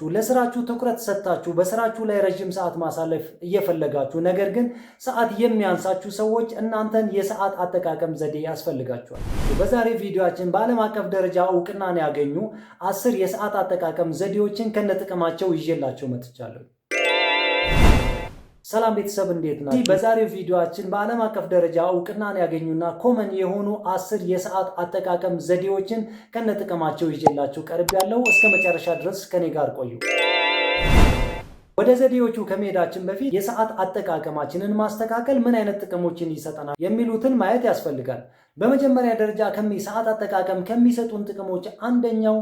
ለስራችሁ ትኩረት ሰጥታችሁ በስራችሁ ላይ ረጅም ሰዓት ማሳለፍ እየፈለጋችሁ ነገር ግን ሰዓት የሚያንሳችሁ ሰዎች እናንተን የሰዓት አጠቃቀም ዘዴ ያስፈልጋችኋል። በዛሬ ቪዲዮአችን በዓለም አቀፍ ደረጃ እውቅናን ያገኙ 10 የሰዓት አጠቃቀም ዘዴዎችን ከነጥቅማቸው ይዤላችሁ መጥቻለሁ። ሰላም ቤተሰብ እንዴት ናችሁ? በዛሬው ቪዲዮአችን በዓለም አቀፍ ደረጃ እውቅናን ያገኙና ኮመን የሆኑ 10 የሰዓት አጠቃቀም ዘዴዎችን ከነጥቅማቸው ይዤላችሁ ቀርቤያለሁ። እስከ መጨረሻ ድረስ ከኔ ጋር ቆዩ። ወደ ዘዴዎቹ ከመሄዳችን በፊት የሰዓት አጠቃቀማችንን ማስተካከል ምን አይነት ጥቅሞችን ይሰጠናል የሚሉትን ማየት ያስፈልጋል። በመጀመሪያ ደረጃ ሰዓት አጠቃቀም ከሚሰጡን ጥቅሞች አንደኛው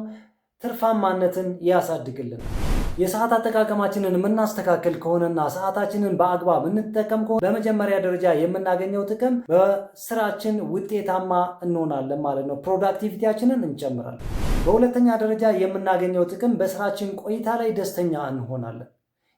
ትርፋማነትን ያሳድግልን። የሰዓት አጠቃቀማችንን የምናስተካክል ከሆነና ሰዓታችንን በአግባብ እንጠቀም ከሆነ በመጀመሪያ ደረጃ የምናገኘው ጥቅም በስራችን ውጤታማ እንሆናለን ማለት ነው። ፕሮዳክቲቪቲያችንን እንጨምራለን። በሁለተኛ ደረጃ የምናገኘው ጥቅም በስራችን ቆይታ ላይ ደስተኛ እንሆናለን።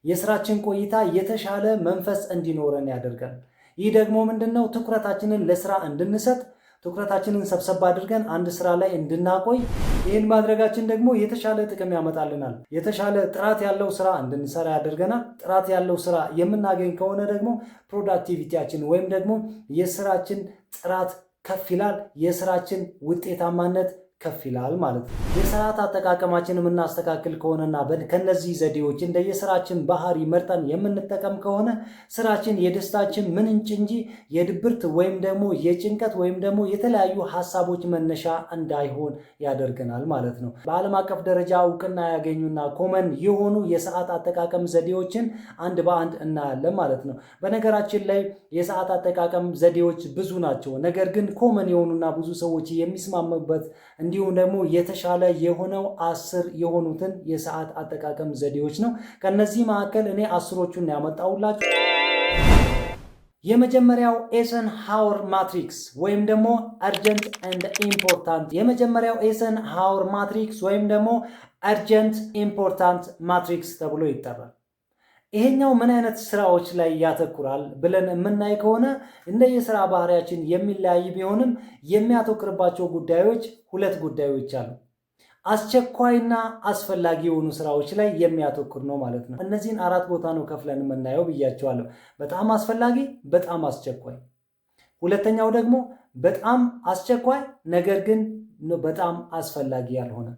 የስራችን ቆይታ የተሻለ መንፈስ እንዲኖረን ያደርጋል። ይህ ደግሞ ምንድነው? ትኩረታችንን ለስራ እንድንሰጥ ትኩረታችንን ሰብሰብ አድርገን አንድ ስራ ላይ እንድናቆይ ይህን ማድረጋችን ደግሞ የተሻለ ጥቅም ያመጣልናል። የተሻለ ጥራት ያለው ስራ እንድንሰራ ያደርገናል። ጥራት ያለው ስራ የምናገኝ ከሆነ ደግሞ ፕሮዳክቲቪቲያችን ወይም ደግሞ የስራችን ጥራት ከፍ ይላል። የስራችን ውጤታማነት ከፍ ይላል ማለት ነው። የሰዓት አጠቃቀማችን የምናስተካክል ከሆነና ከነዚህ ዘዴዎች እንደየስራችን ባህሪ መርጠን የምንጠቀም ከሆነ ስራችን የደስታችን ምንጭ እንጂ የድብርት ወይም ደግሞ የጭንቀት ወይም ደግሞ የተለያዩ ሀሳቦች መነሻ እንዳይሆን ያደርገናል ማለት ነው። በዓለም አቀፍ ደረጃ እውቅና ያገኙና ኮመን የሆኑ የሰዓት አጠቃቀም ዘዴዎችን አንድ በአንድ እናያለን ማለት ነው። በነገራችን ላይ የሰዓት አጠቃቀም ዘዴዎች ብዙ ናቸው። ነገር ግን ኮመን የሆኑና ብዙ ሰዎች የሚስማሙበት እንዲሁም ደግሞ የተሻለ የሆነው 10 የሆኑትን የሰዓት አጠቃቀም ዘዴዎች ነው። ከነዚህ መካከል እኔ 10ዎቹን ያመጣሁላችሁ። የመጀመሪያው ኤይዘንሃወር ማትሪክስ ወይም ደግሞ አርጀንት ኤንድ ኢምፖርታንት። የመጀመሪያው ኤይዘንሃወር ማትሪክስ ወይም ደግሞ አርጀንት ኢምፖርታንት ማትሪክስ ተብሎ ይጠራል። ይሄኛው ምን አይነት ስራዎች ላይ ያተኩራል ብለን የምናይ ከሆነ እንደየስራ ባህሪያችን የሚለያይ ቢሆንም የሚያተኩርባቸው ጉዳዮች 2 ጉዳዮች አሉ። አስቸኳይና አስፈላጊ የሆኑ ስራዎች ላይ የሚያተኩር ነው ማለት ነው። እነዚህን 4 ቦታ ነው ከፍለን የምናየው ብያቸዋለሁ። በጣም አስፈላጊ፣ በጣም አስቸኳይ። ሁለተኛው ደግሞ በጣም አስቸኳይ ነገር ግን በጣም አስፈላጊ ያልሆነ።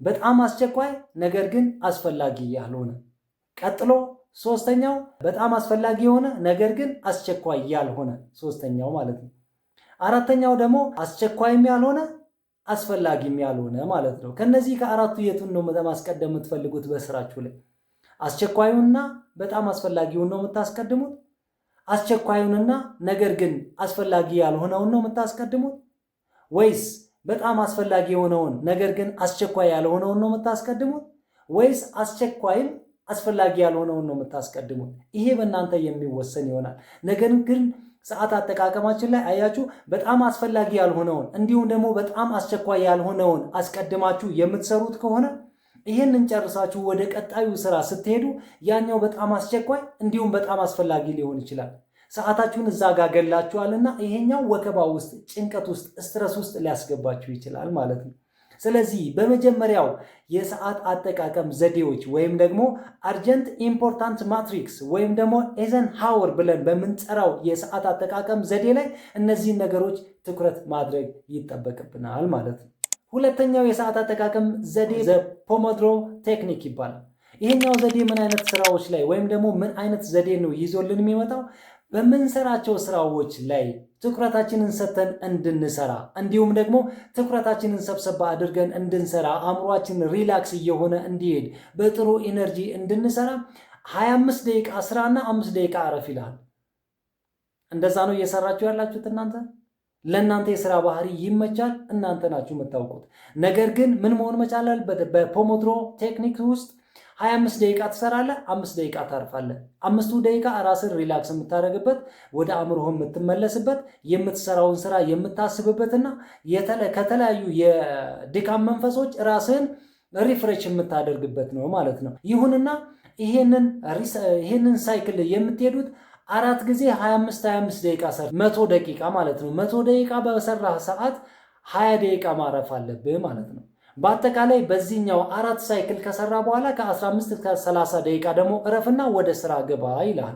በጣም አስቸኳይ ነገር ግን አስፈላጊ ያልሆነ። ቀጥሎ ሶስተኛው በጣም አስፈላጊ የሆነ ነገር ግን አስቸኳይ ያልሆነ፣ ሶስተኛው ማለት ነው። አራተኛው ደግሞ አስቸኳይም ያልሆነ አስፈላጊም ያልሆነ ማለት ነው። ከነዚህ ከአራቱ የቱን ነው ለማስቀደም የምትፈልጉት በስራችሁ ላይ? አስቸኳዩንና በጣም አስፈላጊውን ነው የምታስቀድሙት? አስቸኳዩንና ነገር ግን አስፈላጊ ያልሆነውን ነው የምታስቀድሙት? ወይስ በጣም አስፈላጊ የሆነውን ነገር ግን አስቸኳይ ያልሆነውን ነው የምታስቀድሙት? ወይስ አስቸኳይም አስፈላጊ ያልሆነውን ነው የምታስቀድሙት? ይሄ በእናንተ የሚወሰን ይሆናል። ነገር ግን ሰዓት አጠቃቀማችን ላይ አያችሁ፣ በጣም አስፈላጊ ያልሆነውን እንዲሁም ደግሞ በጣም አስቸኳይ ያልሆነውን አስቀድማችሁ የምትሰሩት ከሆነ ይህንን ጨርሳችሁ ወደ ቀጣዩ ስራ ስትሄዱ ያኛው በጣም አስቸኳይ እንዲሁም በጣም አስፈላጊ ሊሆን ይችላል። ሰዓታችሁን እዛ ጋር ገላችኋልና ይሄኛው ወከባ ውስጥ፣ ጭንቀት ውስጥ፣ ስትረስ ውስጥ ሊያስገባችሁ ይችላል ማለት ነው። ስለዚህ በመጀመሪያው የሰዓት አጠቃቀም ዘዴዎች ወይም ደግሞ አርጀንት ኢምፖርታንት ማትሪክስ ወይም ደግሞ ኤይዘንሃወር ብለን በምንጠራው የሰዓት አጠቃቀም ዘዴ ላይ እነዚህን ነገሮች ትኩረት ማድረግ ይጠበቅብናል ማለት ነው። ሁለተኛው የሰዓት አጠቃቀም ዘዴ ፖሞዶሮ ቴክኒክ ይባላል። ይሄኛው ዘዴ ምን አይነት ስራዎች ላይ ወይም ደግሞ ምን አይነት ዘዴ ነው ይዞልን የሚመጣው? በምንሰራቸው ስራዎች ላይ ትኩረታችንን ሰጥተን እንድንሰራ እንዲሁም ደግሞ ትኩረታችንን ሰብሰብ አድርገን እንድንሰራ አእምሯችን ሪላክስ እየሆነ እንዲሄድ በጥሩ ኢነርጂ እንድንሰራ 25 ደቂቃ ስራና 5 ደቂቃ አረፍ ይላል። እንደዛ ነው እየሰራችሁ ያላችሁት እናንተ? ለእናንተ የስራ ባህሪ ይመቻል፣ እናንተ ናችሁ የምታውቁት። ነገር ግን ምን መሆን መቻል አለበት? በፖሞዶሮ ቴክኒክ ውስጥ 25 ደቂቃ ትሰራለህ፣ 5 ደቂቃ ታርፋለህ። 5 ደቂቃ ራስን ሪላክስ የምታደርግበት፣ ወደ አእምሮህ የምትመለስበት፣ የምትሰራውን ስራ የምታስብበትና ከተለያዩ የድካም መንፈሶች ራስን ሪፍሬሽ የምታደርግበት ነው ማለት ነው። ይሁንና ይሄንን ሳይክል የምትሄዱት 4 ጊዜ 25 ደቂቃ 100 ደቂቃ ማለት ነው። 100 ደቂቃ በሰራህ ሰዓት 20 ደቂቃ ማረፍ አለብህ ማለት ነው። በአጠቃላይ በዚህኛው 4 ሳይክል ከሰራ በኋላ ከ15 እስከ 30 ደቂቃ ደግሞ እረፍና ወደ ስራ ግባ ይላል።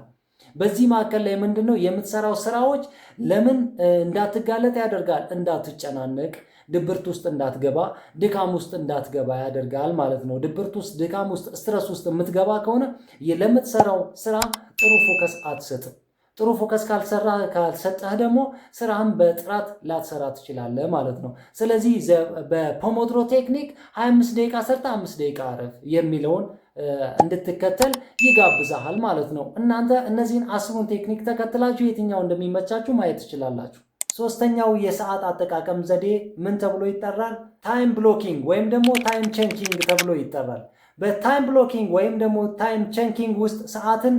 በዚህ መካከል ላይ ምንድነው የምትሰራው ስራዎች ለምን እንዳትጋለጥ ያደርጋል? እንዳትጨናነቅ፣ ድብርት ውስጥ እንዳትገባ፣ ድካም ውስጥ እንዳትገባ ያደርጋል ማለት ነው። ድብርት ውስጥ፣ ድካም ውስጥ፣ ስትረስ ውስጥ የምትገባ ከሆነ ለምትሰራው ስራ ጥሩ ፎከስ አትሰጥም። ጥሩ ፎከስ ካልሰጠህ ደግሞ ስራህን በጥራት ላትሰራ ትችላለህ ማለት ነው። ስለዚህ በፖሞድሮ ቴክኒክ 25 ደቂቃ ሰርታ 5 ደቂቃ አረፍ የሚለውን እንድትከተል ይጋብዛሃል ማለት ነው። እናንተ እነዚህን 10ን ቴክኒክ ተከትላችሁ የትኛው እንደሚመቻችሁ ማየት ትችላላችሁ። ሶስተኛው የሰዓት አጠቃቀም ዘዴ ምን ተብሎ ይጠራል? ታይም ብሎኪንግ ወይም ደግሞ ታይም ቸንኪንግ ተብሎ ይጠራል። በታይም ብሎኪንግ ወይም ደግሞ ታይም ቸንኪንግ ውስጥ ሰዓትን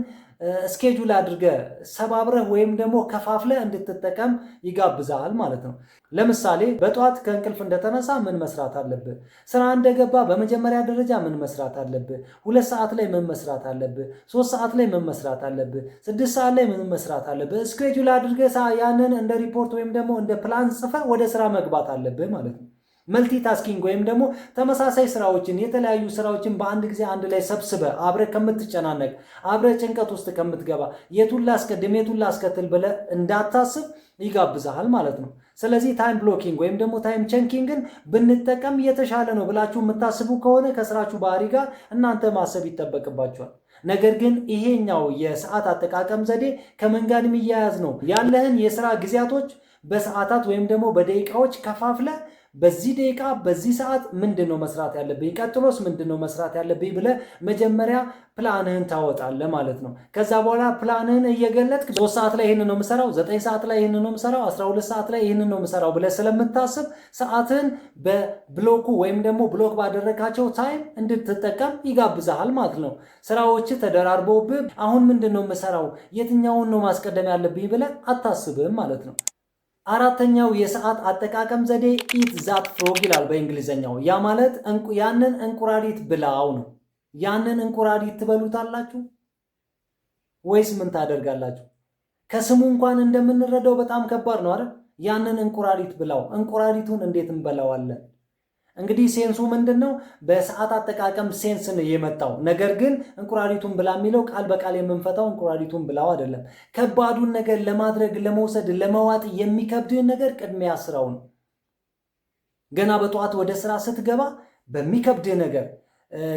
ስኬጁል አድርገህ ሰባብረህ ወይም ደግሞ ከፋፍለህ እንድትጠቀም ይጋብዛል ማለት ነው። ለምሳሌ በጠዋት ከእንቅልፍ እንደተነሳ ምን መስራት አለብህ? ስራ እንደገባ በመጀመሪያ ደረጃ ምን መስራት አለብህ? 2 ሰዓት ላይ ምን መስራት አለብህ? 3 ሰዓት ላይ ምን መስራት አለብህ? 6 ሰዓት ላይ ምን መስራት አለብህ? ስኬጁል አድርገህ ያንን እንደ ሪፖርት ወይም ደግሞ እንደ ፕላን ጽፈህ ወደ ስራ መግባት አለብህ ማለት ነው። መልቲ ታስኪንግ ወይም ደግሞ ተመሳሳይ ስራዎችን የተለያዩ ስራዎችን በአንድ ጊዜ አንድ ላይ ሰብስበ አብረ ከምትጨናነቅ አብረ ጭንቀት ውስጥ ከምትገባ የቱን ላስቀድም የቱን ላስከትል ብለ እንዳታስብ ይጋብዛል ማለት ነው። ስለዚህ ታይም ብሎኪንግ ወይም ደግሞ ታይም ቸንኪንግን ብንጠቀም የተሻለ ነው ብላችሁ የምታስቡ ከሆነ ከስራችሁ ባህሪ ጋር እናንተ ማሰብ ይጠበቅባችኋል። ነገር ግን ይሄኛው የሰዓት አጠቃቀም ዘዴ ከምን ጋር የሚያያዝ ነው? ያለህን የስራ ጊዜያቶች በሰዓታት ወይም ደግሞ በደቂቃዎች ከፋፍለ በዚህ ደቂቃ በዚህ ሰዓት ምንድነው መስራት ያለብኝ፣ ቀጥሎስ ምንድነው መስራት ያለብኝ ብለህ መጀመሪያ ፕላንህን ታወጣለህ ማለት ነው። ከዛ በኋላ ፕላንህን እየገለጥክ 3 ሰዓት ላይ ይሄንን ነው የምሰራው፣ 9 ሰዓት ላይ ይሄንን ነው የምሰራው፣ 12 ሰዓት ላይ ይሄንን ነው የምሰራው ብለህ ስለምታስብ ሰዓትን በብሎኩ ወይም ደግሞ ብሎክ ባደረጋቸው ታይም እንድትጠቀም ይጋብዛል ማለት ነው። ስራዎች ተደራርበውብህ አሁን ምንድነው የምሰራው የትኛውን ነው ማስቀደም ያለብኝ ብለህ አታስብም ማለት ነው። አራተኛው የሰዓት አጠቃቀም ዘዴ ኢት ዛት ፍሮግ ይላል በእንግሊዘኛው። ያ ማለት ያንን እንቁራሪት ብላው ነው። ያንን እንቁራሪት ትበሉታላችሁ ወይስ ምን ታደርጋላችሁ? ከስሙ እንኳን እንደምንረዳው በጣም ከባድ ነው አይደል? ያንን እንቁራሪት ብላው። እንቁራሪቱን እንዴት እንበላዋለን? እንግዲህ ሴንሱ ምንድነው? በሰዓት አጠቃቀም ሴንስ ነው የመጣው። ነገር ግን እንቁራሪቱን ብላ የሚለው ቃል በቃል የምንፈታው እንቁራሪቱን ብላው አይደለም። ከባዱን ነገር ለማድረግ ለመውሰድ ለመዋጥ የሚከብድን ነገር ቅድሚያ ስራው ነው። ገና በጠዋት ወደ ስራ ስትገባ በሚከብድህ ነገር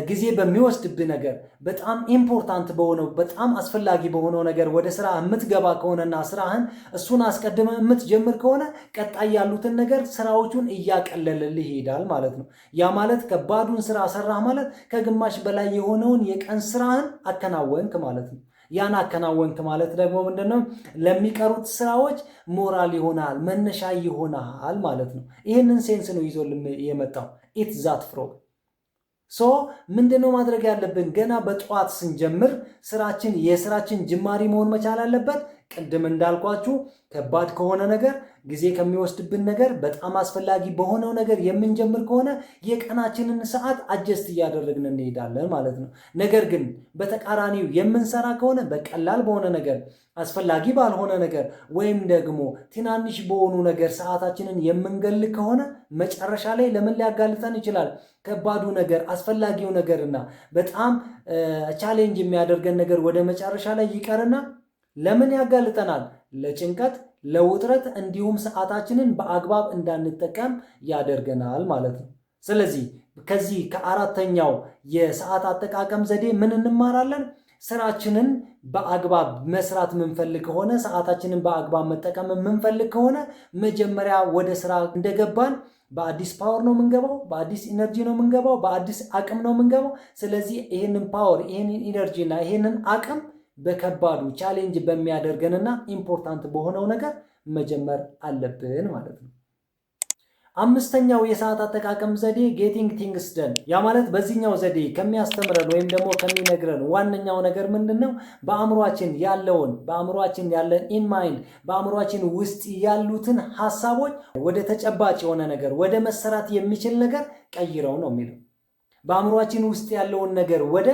ጊዜ በሚወስድብህ ነገር በጣም ኢምፖርታንት በሆነው በጣም አስፈላጊ በሆነው ነገር ወደ ስራ የምትገባ ከሆነና ስራህን እሱን አስቀድመህ የምትጀምር ከሆነ ቀጣይ ያሉትን ነገር ስራዎቹን እያቀለለልህ ይሄዳል ማለት ነው። ያ ማለት ከባዱን ስራ ሰራህ ማለት ከግማሽ በላይ የሆነውን የቀን ስራህን አከናወንክ ማለት ነው። ያን አከናወንክ ማለት ደግሞ ምንድነው? ለሚቀሩት ስራዎች ሞራል ይሆናል፣ መነሻ ይሆናል ማለት ነው። ይህንን ሴንስ ነው ይዞ የመጣው ኢት ዛት ፍሮግ። ምንድነው ማድረግ ያለብን? ገና በጠዋት ስንጀምር የስራችን ጅማሪ መሆን መቻል አለበት። ቅድም እንዳልኳችሁ ከባድ ከሆነ ነገር ጊዜ ከሚወስድብን ነገር በጣም አስፈላጊ በሆነው ነገር የምንጀምር ከሆነ የቀናችንን ሰዓት አጀስት እያደረግን እንሄዳለን ማለት ነው። ነገር ግን በተቃራኒው የምንሰራ ከሆነ በቀላል በሆነ ነገር አስፈላጊ ባልሆነ ነገር ወይም ደግሞ ትናንሽ በሆኑ ነገር ሰዓታችንን የምንገል ከሆነ መጨረሻ ላይ ለምን ሊያጋልጠን ይችላል? ከባዱ ነገር አስፈላጊው ነገርና በጣም ቻሌንጅ የሚያደርገን ነገር ወደ መጨረሻ ላይ ይቀርና ለምን ያጋልጠናል? ለጭንቀት፣ ለውጥረት እንዲሁም ሰዓታችንን በአግባብ እንዳንጠቀም ያደርገናል ማለት ነው። ስለዚህ ከዚህ ከአራተኛው የሰዓት አጠቃቀም ዘዴ ምን እንማራለን? ስራችንን በአግባብ መስራት የምንፈልግ ከሆነ ሰዓታችንን በአግባብ መጠቀም የምንፈልግ ከሆነ መጀመሪያ ወደ ስራ እንደገባን በአዲስ ፓወር ነው የምንገባው፣ በአዲስ ኢነርጂ ነው የምንገባው፣ በአዲስ አቅም ነው የምንገባው። ስለዚህ ይህንን ፓወር ይህንን ኢነርጂ እና ይህንን አቅም በከባዱ ቻሌንጅ በሚያደርገንና ኢምፖርታንት በሆነው ነገር መጀመር አለብን ማለት ነው። አምስተኛው የሰዓት አጠቃቀም ዘዴ ጌቲንግ ቲንግስ ደን። ያ ማለት በዚህኛው ዘዴ ከሚያስተምረን ወይም ደግሞ ከሚነግረን ዋነኛው ነገር ምንድነው? በአእምሯችን ያለን ኢን ማይንድ በአእምሯችን ውስጥ ያሉትን ሐሳቦች ወደ ተጨባጭ የሆነ ነገር ወደ መሰራት የሚችል ነገር ቀይረው ነው የሚለው። በአእምሯችን ውስጥ ያለውን ነገር ወደ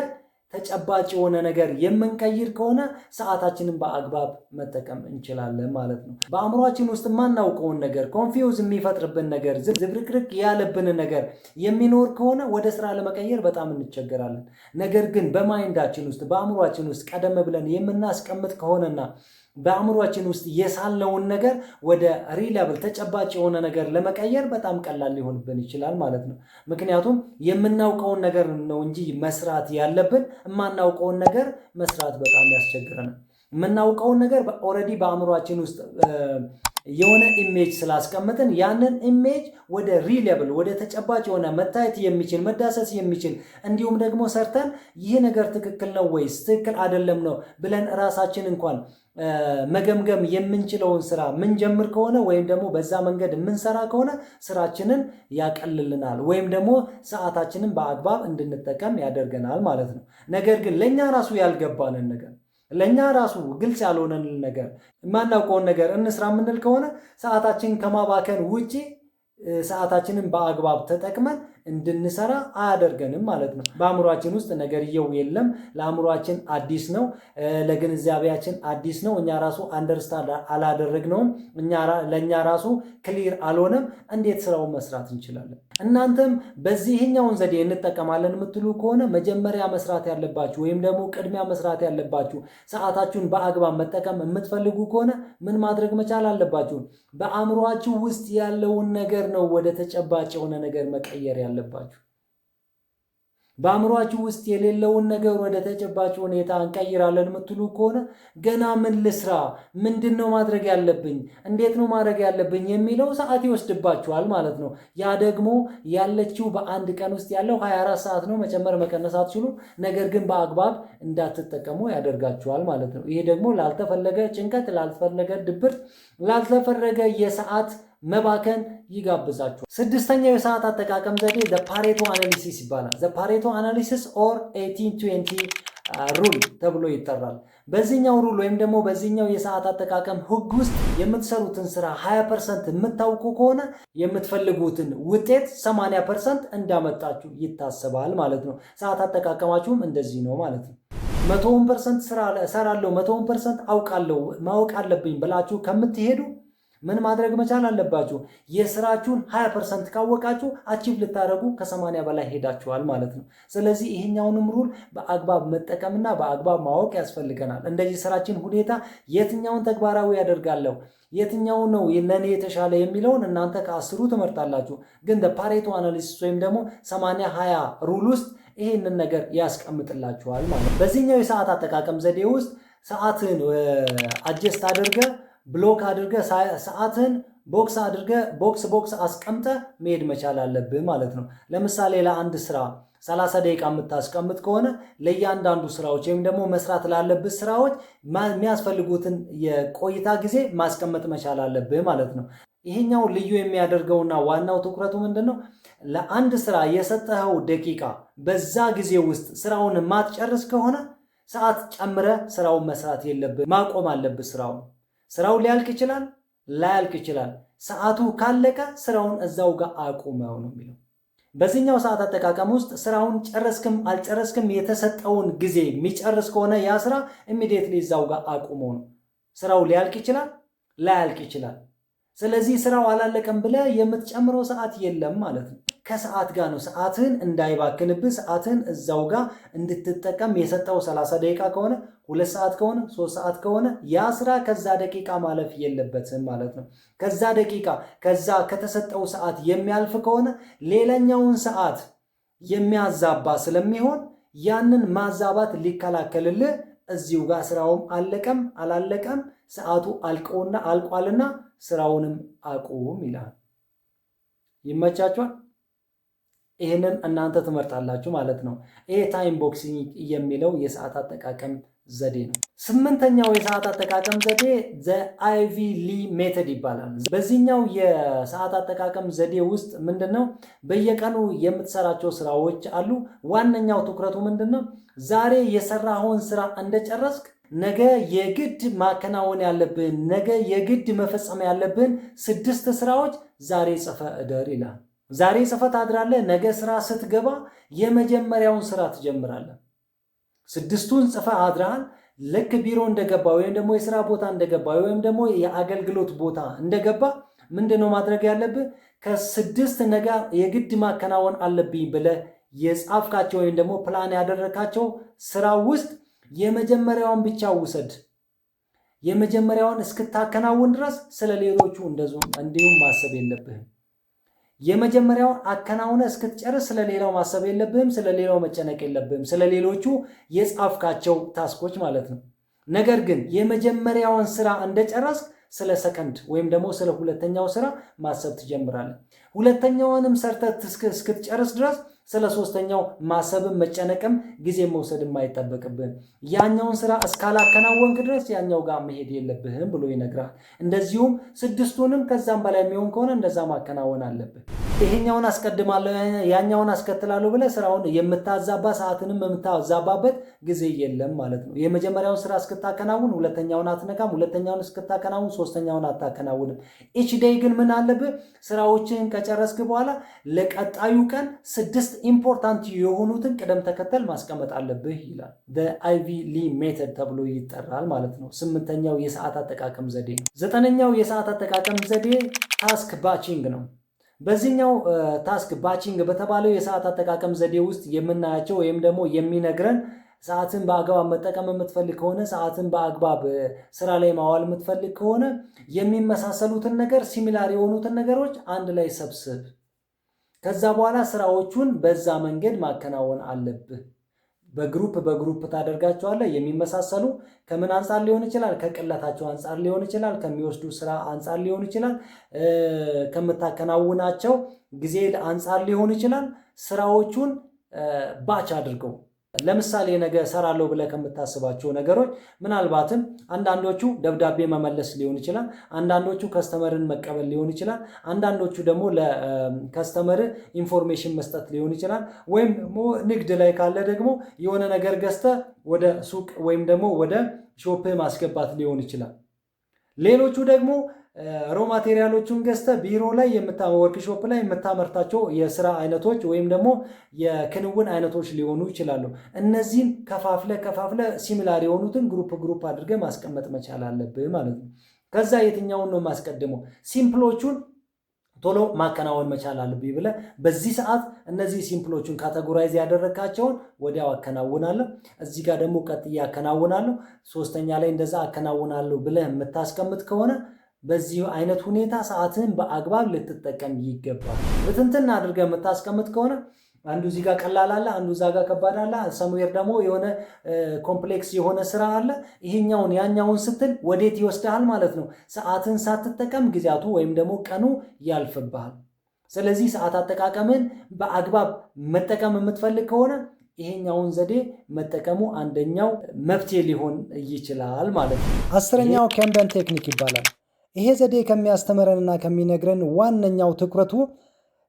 ተጨባጭ የሆነ ነገር የምንቀይር ከሆነ ሰዓታችንን በአግባብ መጠቀም እንችላለን ማለት ነው። በአእምሯችን ውስጥ የማናውቀውን ነገር ኮንፊውዝ የሚፈጥርብን ነገር ዝብርቅርቅ ያለብን ነገር የሚኖር ከሆነ ወደ ስራ ለመቀየር በጣም እንቸገራለን። ነገር ግን በማይንዳችን ውስጥ በአእምሯችን ውስጥ ቀደም ብለን የምናስቀምጥ ከሆነና በአእምሯችን ውስጥ የሳለውን ነገር ወደ ሪላብል ተጨባጭ የሆነ ነገር ለመቀየር በጣም ቀላል ሊሆንብን ይችላል ማለት ነው። ምክንያቱም የምናውቀውን ነገር ነው እንጂ መስራት ያለብን የማናውቀውን ነገር መስራት በጣም ያስቸግረናል። የምናውቀውን ነገር ኦልሬዲ በአእምሯችን ውስጥ የሆነ ኢሜጅ ስላስቀምጥን ያንን ኢሜጅ ወደ ሪላብል ወደ ተጨባጭ የሆነ መታየት የሚችል መዳሰስ የሚችል እንዲሁም ደግሞ ሰርተን ይህ ነገር ትክክል ነው ወይስ ትክክል አይደለም ነው ብለን ራሳችን እንኳን መገምገም የምንችለውን ስራ ምንጀምር ከሆነ ወይም ደግሞ በዛ መንገድ የምንሰራ ከሆነ ስራችንን ያቀልልናል ወይም ደግሞ ሰዓታችንን በአግባብ እንድንጠቀም ያደርገናል ማለት ነው። ነገር ግን ለኛ ራሱ ያልገባንን ነገር ለኛ ራሱ ግልጽ ያልሆነልን ነገር የማናውቀውን ነገር እንስራ የምንል ከሆነ ሰዓታችንን ከማባከን ውጪ ሰዓታችንን በአግባብ ተጠቅመን እንድንሰራ አያደርገንም ማለት ነው። በአእምሯችን ውስጥ ነገርየው የለም። ለአእምሯችን አዲስ ነው፣ ለግንዛቤያችን አዲስ ነው። እኛ ራሱ አንደርስታንድ አላደረግነውም። ለእኛ ራሱ ክሊር አልሆነም። እንዴት ስራውን መስራት እንችላለን? እናንተም በዚህኛውን ዘዴ እንጠቀማለን የምትሉ ከሆነ መጀመሪያ መስራት ያለባችሁ ወይም ደግሞ ቅድሚያ መስራት ያለባችሁ ሰዓታችሁን በአግባብ መጠቀም የምትፈልጉ ከሆነ ምን ማድረግ መቻል አለባችሁ? በአእምሯችሁ ውስጥ ያለውን ነገር ነው ወደ ተጨባጭ የሆነ ነገር መቀየር ያለባችሁ። በአእምሯችሁ ውስጥ የሌለውን ነገር ወደ ተጨባጭ ሁኔታ እንቀይራለን የምትሉ ከሆነ ገና ምን ልስራ፣ ምንድነው ማድረግ ያለብኝ፣ እንዴት ነው ማድረግ ያለብኝ የሚለው ሰዓት ይወስድባችኋል ማለት ነው። ያ ደግሞ ያለችው በአንድ ቀን ውስጥ ያለው 24 ሰዓት ነው። መጨመር መቀነስ አትችሉም። ነገር ግን በአግባብ እንዳትጠቀሙ ያደርጋችኋል ማለት ነው። ይሄ ደግሞ ላልተፈለገ ጭንቀት፣ ላልተፈለገ ድብርት፣ ላልተፈለገ የሰዓት መባከን ይጋብዛችኋል። ስድስተኛው የሰዓት አጠቃቀም ዘዴ ፓሬቶ አናሊሲስ ይባላል። ፓሬቶ አናሊሲስ ኦር 18-20 ሩል ተብሎ ይጠራል። በዚህኛው ሩል ወይም ደግሞ በዚህኛው የሰዓት አጠቃቀም ህግ ውስጥ የምትሰሩትን ስራ 20% የምታውቁ ከሆነ የምትፈልጉትን ውጤት 80% እንዳመጣችሁ ይታሰባል ማለት ነው። ሰዓት አጠቃቀማችሁም እንደዚህ ነው ማለት ነው። 100% ስራ እሰራለሁ፣ 100% አውቃለሁ፣ ማወቅ አለብኝ ብላችሁ ከምትሄዱ ምን ማድረግ መቻል አለባችሁ? የስራችሁን 20% ካወቃችሁ አቺቭ ልታደርጉ ከ80 በላይ ሄዳችኋል ማለት ነው። ስለዚህ ይሄኛውንም ሩል በአግባብ መጠቀምና በአግባብ ማወቅ ያስፈልገናል። እንደዚህ ስራችን ሁኔታ የትኛውን ተግባራዊ ያደርጋለሁ፣ የትኛው ነው ለኔ የተሻለ የሚለውን እናንተ ከ10 ትመርጣላችሁ። ግን ፓሬቶ አናሊሲስ ወይም ደግሞ 80-20 ሩል ውስጥ ይሄንን ነገር ያስቀምጥላችኋል ማለት ነው። በዚህኛው የሰዓት አጠቃቀም ዘዴ ውስጥ ሰዓትን አጀስት አድርገ ብሎክ አድርገ ሰዓትን ቦክስ አስቀምጠ መሄድ መቻል አለብህ ማለት ነው። ለምሳሌ ለአንድ ስራ 30 ደቂቃ የምታስቀምጥ ከሆነ ለእያንዳንዱ ስራዎች ወይም ደግሞ መስራት ላለብህ ስራዎች የሚያስፈልጉትን የቆይታ ጊዜ ማስቀመጥ መቻል አለብህ ማለት ነው። ይሄኛው ልዩ የሚያደርገውና ዋናው ትኩረቱ ምንድነው? ለአንድ ስራ የሰጠኸው ደቂቃ በዛ ጊዜ ውስጥ ስራውን ማትጨርስ ከሆነ ሰዓት ጨምረ ስራውን መስራት የለብህ፣ ማቆም አለብህ ስራውን። ስራው ሊያልቅ ይችላል፣ ላያልቅ ይችላል። ሰዓቱ ካለቀ ስራውን እዛው ጋር አቁመው ነው የሚለው። በዚህኛው ሰዓት አጠቃቀም ውስጥ ስራውን ጨረስክም አልጨረስክም የተሰጠውን ጊዜ የሚጨርስ ከሆነ ያ ስራ ኢሚዲየትሊ እዛው ጋር አቁመው ነው። ስራው ሊያልቅ ይችላል፣ ላያልቅ ይችላል። ስለዚህ ስራው አላለቀም ብለህ የምትጨምረው ሰዓት የለም ማለት ነው። ከሰዓት ጋር ነው። ሰዓትን እንዳይባክንብህ ሰዓትን እዛው ጋር እንድትጠቀም የሰጠው 30 ደቂቃ ከሆነ 2 ሰዓት ከሆነ 3 ሰዓት ከሆነ ያ ስራ ከዛ ደቂቃ ማለፍ የለበትም ማለት ነው። ከዛ ደቂቃ ከዛ ከተሰጠው ሰዓት የሚያልፍ ከሆነ ሌላኛውን ሰዓት የሚያዛባ ስለሚሆን ያንን ማዛባት ሊከላከልልህ እዚሁ ጋር ስራውም አለቀም አላለቀም ሰዓቱ አልቋልና ስራውንም አቁም ይላል። ይመቻችኋል? ይህንን እናንተ ትመርጣላችሁ ማለት ነው። ይሄ ታይም ቦክሲንግ የሚለው የሰዓት አጠቃቀም ዘዴ ነው። 8ኛው የሰዓት አጠቃቀም ዘዴ አይቪ ሊ ሜተድ ይባላል። በዚህኛው የሰዓት አጠቃቀም ዘዴ ውስጥ ምንድነው? በየቀኑ የምትሰራቸው ስራዎች አሉ። ዋነኛው ትኩረቱ ምንድነው? ዛሬ የሰራኸውን ስራ እንደጨረስክ ነገ የግድ ማከናወን ያለብን ነገ የግድ መፈጸም ያለብን 6 ስራዎች ዛሬ ጽፈ እደር ይላል። ዛሬ ጽፈ ታድራለህ። ነገ ስራ ስትገባ የመጀመሪያውን ስራ ትጀምራለህ። 6ቱን ጽፈህ አድረሃል። ልክ ቢሮ እንደገባ ወይም ደግሞ የስራ ቦታ እንደገባ ወይም ደግሞ የአገልግሎት ቦታ እንደገባ ምንድነው ማድረግ ያለብህ? ከ6 ነገር የግድ ማከናወን አለብኝ ብለህ የጻፍካቸው ወይም ደግሞ ፕላን ያደረካቸው ስራ ውስጥ የመጀመሪያውን ብቻ ውሰድ። የመጀመሪያውን እስክታከናውን ድረስ ስለ ሌሎቹ እንዲሁም ማሰብ የለብህም። የመጀመሪያውን አከናውነ እስክትጨርስ ስለ ሌላው ማሰብ የለብህም። ስለ ሌላው መጨነቅ የለብህም። ስለ ሌሎቹ የጻፍካቸው ታስኮች ማለት ነው። ነገር ግን የመጀመሪያውን ስራ እንደጨረስክ ስለ ሰከንድ ወይም ደግሞ ስለ ሁለተኛው ስራ ማሰብ ትጀምራለህ። ሁለተኛውንም ሰርተህ እስክትጨርስ ድረስ ስለ ሶስተኛው ማሰብም መጨነቅም ጊዜ መውሰድም አይጠበቅብህም። ያኛውን ስራ እስካላከናወንክ ድረስ ያኛው ጋር መሄድ የለብህም ብሎ ይነግራል። እንደዚሁም 6ቱንም ከዛም በላይ የሚሆን ከሆነ እንደዛ ማከናወን አለብህ። ይሄኛውን አስቀድማለሁ ያኛውን አስከትላለሁ ብለህ ስራውን የምታዛባ ሰዓትንም የምታዛባበት ጊዜ የለም ማለት ነው። የመጀመሪያውን ስራ እስክታከናውን ሁለተኛውን አትነካም። ሁለተኛውን እስክታከናውን ሶስተኛውን አታከናውንም። ኢች ዴይ ግን ምን አለብህ? ስራዎችን ከጨረስክ በኋላ ለቀጣዩ ቀን 6 ኢምፖርታንት የሆኑትን ቅደም ተከተል ማስቀመጥ አለብህ ይላል። አይቪ ሊ ሜተድ ተብሎ ይጠራል ማለት ነው። 8ኛው የሰዓት አጠቃቀም ዘዴ ነው። 9ኛው የሰዓት አጠቃቀም ዘዴ ታስክ ባቺንግ ነው። በዚህኛው ታስክ ባቺንግ በተባለው የሰዓት አጠቃቀም ዘዴ ውስጥ የምናያቸው ወይም ደግሞ የሚነግረን ሰዓትን በአግባብ መጠቀም የምትፈልግ ከሆነ ሰዓትን በአግባብ ስራ ላይ ማዋል የምትፈልግ ከሆነ የሚመሳሰሉትን ነገር ሲሚላር የሆኑትን ነገሮች አንድ ላይ ሰብስብ። ከዛ በኋላ ስራዎቹን በዛ መንገድ ማከናወን አለብህ። በግሩፕ ታደርጋቸዋለህ። የሚመሳሰሉ ከምን አንጻር ሊሆን ይችላል? ከቅለታቸው አንጻር ሊሆን ይችላል። ከሚወስዱ ስራ አንጻር ሊሆን ይችላል። ከምታከናውናቸው ጊዜ አንጻር ሊሆን ይችላል። ስራዎቹን ባች አድርገው ለምሳሌ ነገ ሰራለሁ ብለህ ከምታስባቸው ነገሮች ምናልባትም አንዳንዶቹ ደብዳቤ መመለስ ሊሆን ይችላል። አንዳንዶቹ ከስተመርን መቀበል ሊሆን ይችላል። አንዳንዶቹ ደግሞ ለከስተመር ኢንፎርሜሽን መስጠት ሊሆን ይችላል። ወይም ደግሞ ንግድ ላይ ካለ ደግሞ የሆነ ነገር ገዝተህ ወደ ሱቅ ወይም ደግሞ ወደ ሾፕ ማስገባት ሊሆን ይችላል። ሌሎቹ ደግሞ ሮ ማቴሪያሎቹን ገዝተህ ቢሮ ላይ ወርክሾፕ ላይ የምታመርታቸው የስራ አይነቶች ወይም ደግሞ የክንውን አይነቶች ሊሆኑ ይችላሉ። እነዚህን ከፋፍለ ሲሚላር የሆኑትን ግሩፕ አድርገህ ማስቀመጥ መቻል አለብህ ማለት ነው። ከዛ የትኛውን ነው ማስቀድመው? ሲምፕሎቹን ቶሎ ማከናወን መቻል አለብኝ ብለህ በዚህ ሰዓት እነዚህ ሲምፕሎቹን ካቴጎራይዝ ያደረካቸውን ወዲያው አከናውናለሁ፣ እዚህ ጋር ደግሞ ቀጥዬ አከናውናለሁ፣ ሶስተኛ ላይ እንደዛ አከናውናለሁ ብለህ የምታስቀምጥ ከሆነ በዚህ አይነት ሁኔታ ሰዓትን በአግባብ ልትጠቀም ይገባል። በትንትን አድርገህ የምታስቀምጥ ከሆነ አንዱ እዚህ ጋር ቀላል አለ፣ አንዱ እዛ ጋር ከባድ አለ፣ ሰምዌር ደግሞ የሆነ ኮምፕሌክስ የሆነ ስራ አለ። ይሄኛውን ያኛውን ስትል ወዴት ይወስድሃል ማለት ነው? ሰዓትን ሳትጠቀም ጊዜያቱ ወይም ደግሞ ቀኑ ያልፍብሃል። ስለዚህ ሰዓት አጠቃቀምን በአግባብ መጠቀም የምትፈልግ ከሆነ ይሄኛውን ዘዴ መጠቀሙ አንደኛው መፍትሄ ሊሆን ይችላል ማለት ነው። 10ኛው ካንባን ቴክኒክ ይባላል። ይሄ ዘዴ ከሚያስተምረንና ከሚነግረን ዋነኛው ትኩረቱ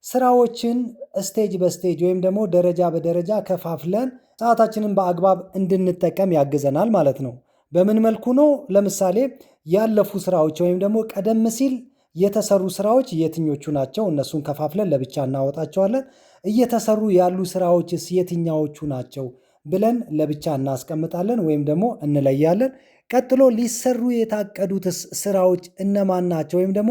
ስራዎችን ስቴጅ በስቴጅ ወይም ደግሞ ደረጃ በደረጃ ከፋፍለን ሰዓታችንን በአግባብ እንድንጠቀም ያግዘናል ማለት ነው። በምን መልኩ ነው? ለምሳሌ ያለፉ ስራዎች ወይም ደግሞ ቀደም ሲል የተሰሩ ስራዎች የትኞቹ ናቸው? እነሱን ከፋፍለን ለብቻ እናወጣቸዋለን። እየተሰሩ ያሉ ስራዎችስ የትኛዎቹ ናቸው ብለን ለብቻ እናስቀምጣለን ወይም ደግሞ እንለያለን። ቀጥሎ ሊሰሩ የታቀዱት ስራዎች እነማን ናቸው? ወይም ደግሞ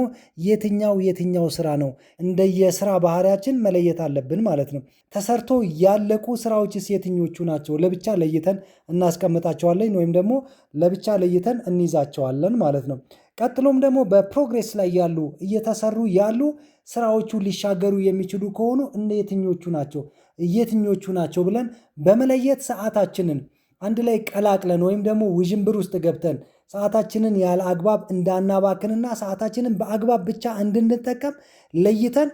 የትኛው ስራ ነው? እንደየስራ ባህሪያችን መለየት አለብን ማለት ነው። ተሰርቶ ያለቁ ስራዎችስ የትኞቹ ናቸው? ለብቻ ለይተን እናስቀምጣቸዋለን ወይም ደግሞ ለብቻ ለይተን እንይዛቸዋለን ማለት ነው። ቀጥሎም ደግሞ በፕሮግሬስ ላይ ያሉ እየተሰሩ ያሉ ስራዎቹ ሊሻገሩ የሚችሉ ከሆኑ የትኞቹ ናቸው ብለን በመለየት ሰዓታችንን አንድ ላይ ቀላቅለን ወይም ደግሞ ውዥንብር ውስጥ ገብተን ሰዓታችንን ያለ አግባብ እንዳናባክንና ሰዓታችንን በአግባብ ብቻ እንድንጠቀም ለይተን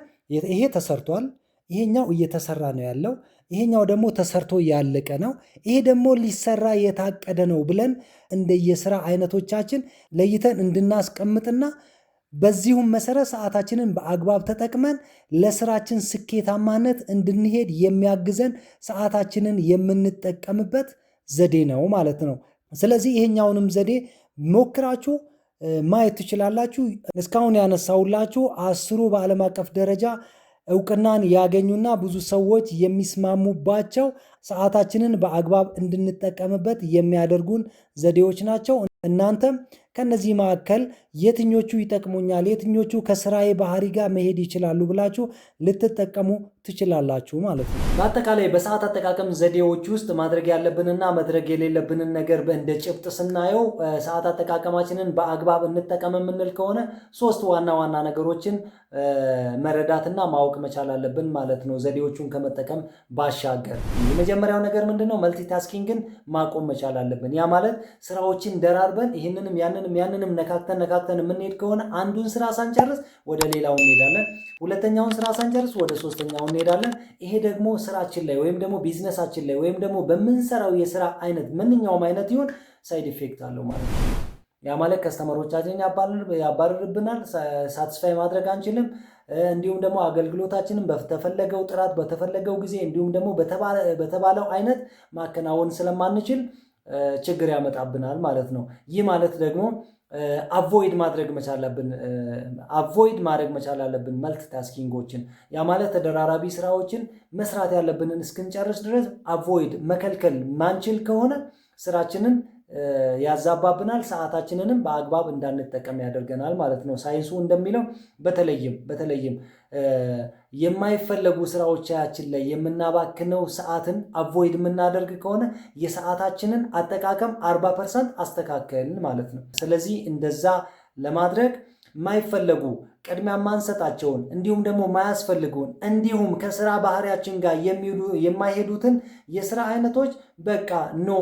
ይሄ ተሰርቷል፣ ይሄኛው እየተሰራ ነው ያለው፣ ይሄኛው ደግሞ ተሰርቶ ያለቀ ነው፣ ይሄ ደግሞ ሊሰራ የታቀደ ነው ብለን እንደየስራ አይነቶቻችን ለይተን እንድናስቀምጥና በዚሁም መሰረት ሰዓታችንን በአግባብ ተጠቅመን ለስራችን ስኬታማነት እንድንሄድ የሚያግዘን ሰዓታችንን የምንጠቀምበት ዘዴ ነው ማለት ነው። ስለዚህ ይሄኛውንም ዘዴ ሞክራችሁ ማየት ትችላላችሁ። እስካሁን ያነሳውላችሁ 10 በዓለም አቀፍ ደረጃ እውቅናን ያገኙና ብዙ ሰዎች የሚስማሙባቸው ሰዓታችንን በአግባብ እንድንጠቀምበት የሚያደርጉን ዘዴዎች ናቸው። እናንተም ከነዚህ መካከል የትኞቹ ይጠቅሙኛል፣ የትኞቹ ከስራዬ ባህሪ ጋር መሄድ ይችላሉ ብላችሁ ልትጠቀሙ ትችላላችሁ ማለት ነው። በአጠቃላይ በሰዓት አጠቃቀም ዘዴዎች ውስጥ ማድረግ ያለብንና ማድረግ የሌለብንን ነገር እንደ ጭብጥ ስናየው ሰዓት አጠቃቀማችንን በአግባብ እንጠቀም የምንል ከሆነ 3 ዋና ዋና ነገሮችን መረዳትና ማወቅ መቻል አለብን ማለት ነው። ዘዴዎቹን ከመጠቀም ባሻገር የመጀመሪያው ነገር ምንድነው? መልቲታስኪንግን ማቆም መቻል አለብን። ያ ማለት ስራዎችን ደራርበን ይህንንም ያንንም ነካክተን የምንሄድ ከሆነ አንዱን ስራ ሳንጨርስ ወደ ሌላው እንሄዳለን። ሁለተኛውን ስራ ሳንጨርስ ወደ ሶስተኛው እንሄዳለን። ይሄ ደግሞ ስራችን ላይ ወይም ደግሞ ቢዝነሳችን ላይ ወይም ደግሞ በምንሰራው የስራ አይነት ማንኛውም አይነት ይሁን ሳይድ ኢፌክት አለው ማለት ነው። ያ ማለት ከስተመሮቻችንን ያባርርብናል፣ ሳቲስፋይ ማድረግ አንችልም። እንዲሁም ደግሞ አገልግሎታችንን በተፈለገው ጥራት በተፈለገው ጊዜ እንዲሁም ደግሞ በተባለው አይነት ማከናወን ስለማንችል ችግር ያመጣብናል ማለት ነው። ይህ ማለት ደግሞ አቮይድ ማድረግ መቻል አለብን መልቲታስኪንጎችን። ያ ማለት ተደራራቢ ስራዎችን መስራት ያለብንን እስክንጨርስ ድረስ አቮይድ መከልከል ማንችል ከሆነ ስራችንን ያዛባብናል፣ ሰዓታችንንም በአግባብ እንዳንጠቀም ያደርገናል ማለት ነው። ሳይንሱ እንደሚለው በተለይም የማይፈለጉ ስራዎቻችን ላይ የምናባክነው ሰዓትን አቮይድ የምናደርግ ከሆነ የሰዓታችንን አጠቃቀም 40% አስተካከልን ማለት ነው። ስለዚህ እንደዛ ለማድረግ የማይፈለጉ ቅድሚያ ማንሰጣቸውን እንዲሁም ደግሞ ማያስፈልጉን እንዲሁም ከስራ ባህሪያችን ጋር የማይሄዱትን የስራ አይነቶች በቃ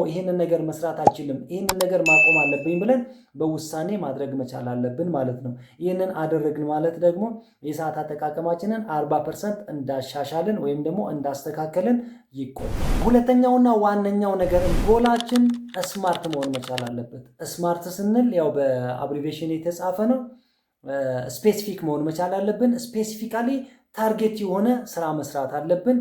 ይህንን ነገር መስራት አልችልም፣ ይህንን ነገር ማቆም አለብኝ ብለን በውሳኔ ማድረግ መቻል አለብን ማለት ነው። ይህንን አደረግን ማለት ደግሞ የሰዓት አጠቃቀማችንን 40% እንዳሻሻልን ወይም ደግሞ እንዳስተካከልን ይቆጠራል። ሁለተኛውና ዋነኛው ነገር ጎላችን ስማርት መሆን መቻል አለበት። ስማርት ስንል ያው በአብሪቬሽን የተጻፈ ነው። ስፔሲፊክ መሆን መቻል አለብን። ስፔሲፊካሊ ታርጌት የሆነ ስራ መስራት አለብን።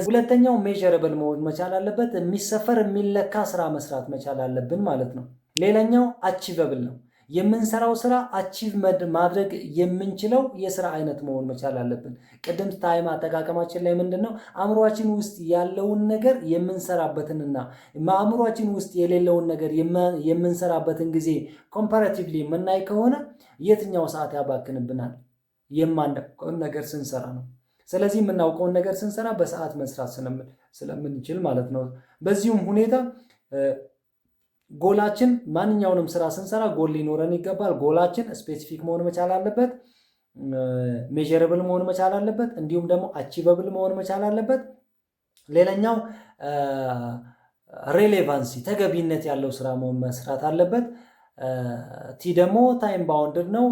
ሁለተኛው ሜዠረብል መሆን መቻል አለበት። የሚሰፈር የሚለካ ስራ መስራት መቻል አለብን ማለት ነው። ሌላኛው አቺቨብል ነው። የምንሰራው ስራ አቺቭ ማድረግ የምንችለው የስራ አይነት መሆን መቻል አለብን። ቅድም ታይም አጠቃቀማችን ላይ ምንድነው አእምሮአችን ውስጥ ያለውን ነገር የምንሰራበትንና አእምሮአችን ውስጥ የሌለውን ነገር የምንሰራበትን ጊዜ ኮምፓራቲቭሊ የምናይ ከሆነ የትኛው ሰዓት ያባክንብናል? የማናውቀውን ነገር ስንሰራ ነው። ስለዚህ የምናውቀውን ነገር ስንሰራ በሰዓት መስራት ስለምንችል ማለት ነው። በዚሁም ሁኔታ ጎላችን ማንኛውንም ስራ ስንሰራ ጎል ሊኖረን ይገባል። ጎላችን ስፔሲፊክ መሆን መቻል አለበት፣ ሜዠረብል መሆን መቻል አለበት፣ እንዲሁም ደግሞ አቺቨብል መሆን መቻል አለበት። ሌላኛው ሬሌቫንሲ ተገቢነት ያለው ስራ መሆን መስራት አለበት። ቲ ደግሞ ታይም ባውንድድ ነው።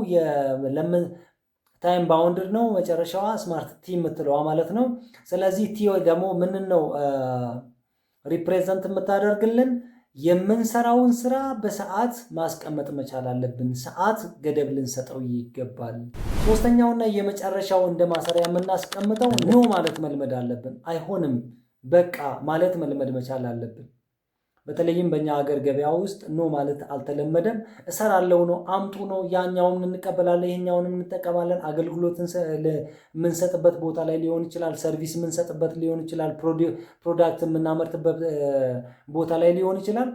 ታይም ባውንድድ ነው። መጨረሻዋ ስማርት ቲ የምትለዋ ማለት ነው። ስለዚህ ቲ ደግሞ ምን ነው ሪፕሬዘንት የምታደርግልን የምንሰራውን ስራ በሰዓት ማስቀመጥ መቻል አለብን። ሰዓት ገደብ ልንሰጠው ይገባል። ሶስተኛውና የመጨረሻው እንደ ማሰሪያ የምናስቀምጠው ማለት መልመድ አለብን። አይሆንም በቃ ማለት መልመድ መቻል አለብን። በተለይም በእኛ ሀገር ገበያ ውስጥ ማለት አልተለመደም። እሰራለሁ ነው፣ አምጡ ነው፣ ያኛውን እንቀበላለን፣ ይሄኛውንም እንጠቀማለን። አገልግሎትን የምንሰጥበት ቦታ ላይ ሊሆን ይችላል፣ ሰርቪስ የምንሰጥበት ሊሆን ይችላል፣ ፕሮዳክት የምናመርትበት ቦታ ላይ ሊሆን ይችላል።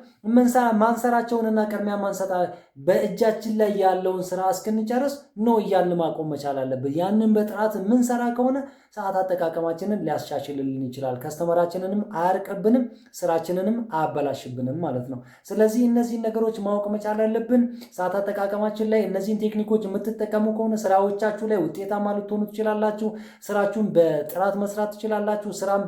ማንሰራቸውንና ቅድሚያ ማንሰጣ በእጃችን ላይ ያለውን ስራ እስክንጨርስ እያልን ማቆም መቻል አለብን። ያንን በጥራት የምንሰራ ከሆነ ሰዓት አጠቃቀማችንን ሊያስሻሽልልን ይችላል። ከስተመራችንንም አያርቅብንም፣ ስራችንንም አያበላሽብንም ማለት ነው። ስለዚህ እነዚህን ነገሮች ማወቅ መቻል አለብን። ሰዓት አጠቃቀማችን ላይ እነዚህን ቴክኒኮች የምትጠቀሙ ከሆነ ስራዎቻችሁ ላይ ውጤታማ ልትሆኑ ትችላላችሁ። ስራችሁን በጥራት መስራት ትችላላችሁ። ስራን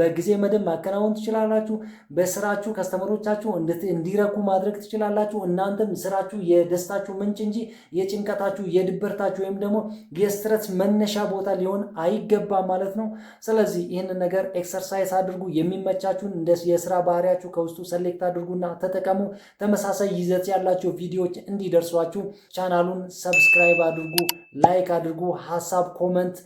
በጊዜ መደብ ማከናወን ትችላላችሁ። በስራችሁ ከስተመሮቻችሁ እንዲረኩ ማድረግ ትችላላችሁ። እናንተም ስራችሁ የደስታችሁ ምንጭ እንጂ የጭንቀታችሁ የድብርታችሁ ወይም ደግሞ የስትረስ መነሻ ቦታ ሊሆን አይገባም ማለት ነው። ስለዚህ ይህንን ነገር ኤክሰርሳይዝ አድርጉ። የሚመቻችሁን እንደ የስራ ባህሪያችሁ ከውስጡ ሰሌክት አድርጉና ተጠቀሙ። ተመሳሳይ ይዘት ያላቸው ቪዲዮዎች እንዲደርሷችሁ ቻናሉን ሰብስክራይብ አድርጉ፣ ላይክ አድርጉ። ሀሳብ ኮመንት፣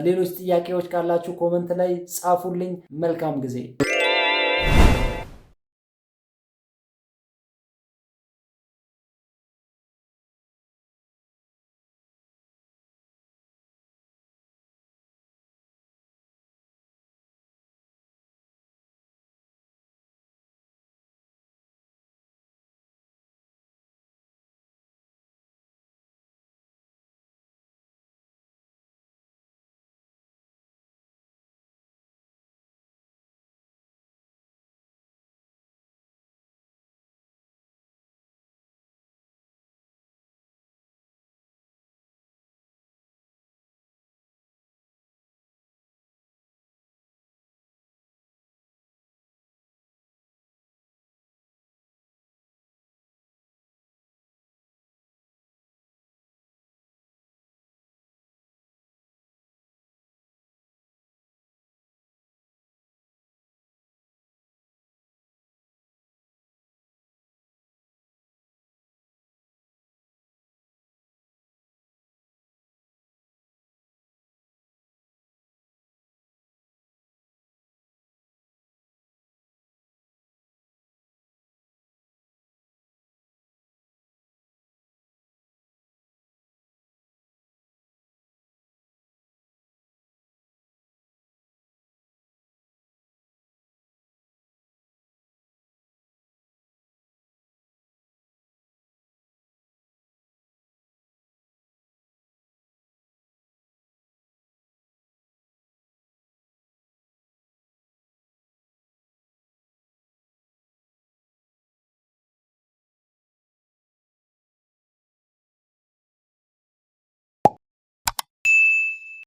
ሌሎች ጥያቄዎች ካላችሁ ኮመንት ላይ ጻፉልኝ። መልካም ጊዜ